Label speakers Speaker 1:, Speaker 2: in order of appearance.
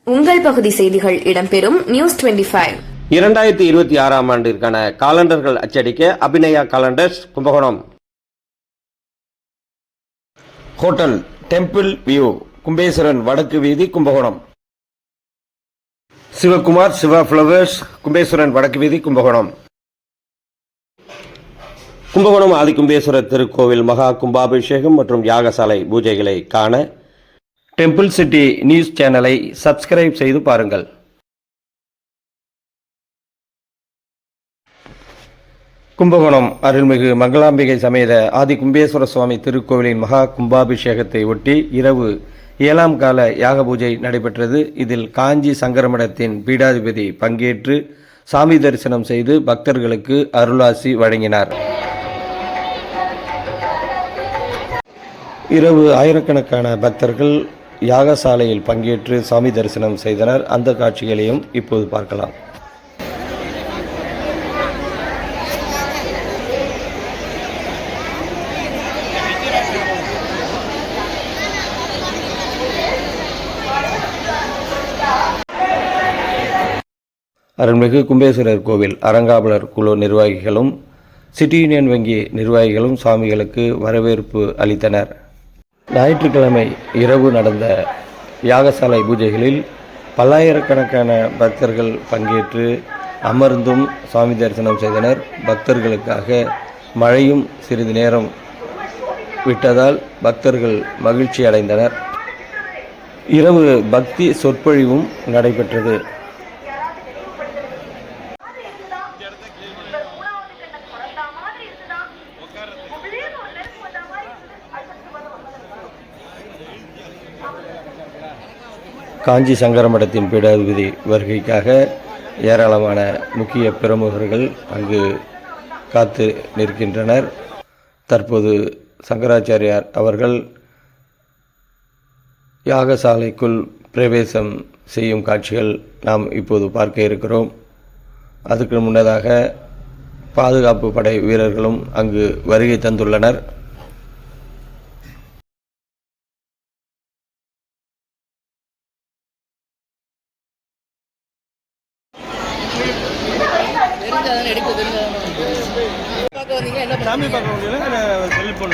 Speaker 1: உங்கள் பகுதி செய்திகள் இடம்பெறும் நியூஸ் 25.
Speaker 2: 2026ஆம் ஆண்டிற்கான காலண்டர்கள் அச்சடிக்க Abhinaya calendars, Kumbakonam. Hotel temple view, Kumbeswaran, வடக்கு வீதி, கும்பகோணம். சிவகுமார் சிவா ஃப்ளவர்ஸ், கும்பேஸ்வரன், வடக்கு வீதி, கும்பகோணம். கும்பகோணம் ஆதிகும்பேஸ்வரர் திருக்கோவில் மகா கும்பாபிஷேகம் மற்றும் யாகசாலை பூஜைகளை காண டெம்பிள் சிட்டி நியூஸ் சேனலை சப்ஸ்கிரைப் செய்து பாருங்கள். கும்பகோணம் அருள்மிகு மங்களாம்பிகை சமேத ஆதி கும்பேஸ்வர சுவாமி திருக்கோவிலின் மகா கும்பாபிஷேகத்தை ஒட்டி இரவு 7ஆம் கால யாக பூஜை நடைபெற்றது. இதில் காஞ்சி சங்கரமடத்தின் பீடாதிபதி பங்கேற்று சாமி தரிசனம் செய்து பக்தர்களுக்கு அருளாசி வழங்கினார். இரவு ஆயிரக்கணக்கான பக்தர்கள் யாகசாலையில் பங்கேற்று சாமி தரிசனம் செய்தனர். அந்த காட்சிகளையும் இப்போது பார்க்கலாம். அருள்மிகு கும்பேஸ்வரர் கோவில் அறங்காவலர் குழு நிர்வாகிகளும் சிட்டி யூனியன் வங்கி நிர்வாகிகளும் சுவாமிகளுக்கு வரவேற்பு அளித்தனர். ஞாயிற்றுக்கிழமை இரவு நடந்த யாகசாலை பூஜைகளில் பல்லாயிரக்கணக்கான பக்தர்கள் பங்கேற்று அமர்ந்தும் சுவாமி தரிசனம் செய்தனர். பக்தர்களுக்காக மழையும் சிறிது நேரம் விட்டதால் பக்தர்கள் மகிழ்ச்சி அடைந்தனர். இரவு பக்தி சொற்பொழிவும் நடைபெற்றது. காஞ்சி சங்கரமடத்தின் பீடாதிபதி வருகைக்காக ஏராளமான முக்கிய பிரமுகர்கள் அங்கு காத்து நிற்கின்றனர். தற்போது சங்கராச்சாரியார் அவர்கள் யாகசாலைக்குள் பிரவேசம் செய்யும் காட்சிகள் நாம் இப்போது பார்க்க இருக்கிறோம். அதுக்கு முன்னதாக பாதுகாப்பு படை வீரர்களும் அங்கு வருகை தந்துள்ளனர்.
Speaker 3: சாமி பார்க்க முடியல, செல்போன்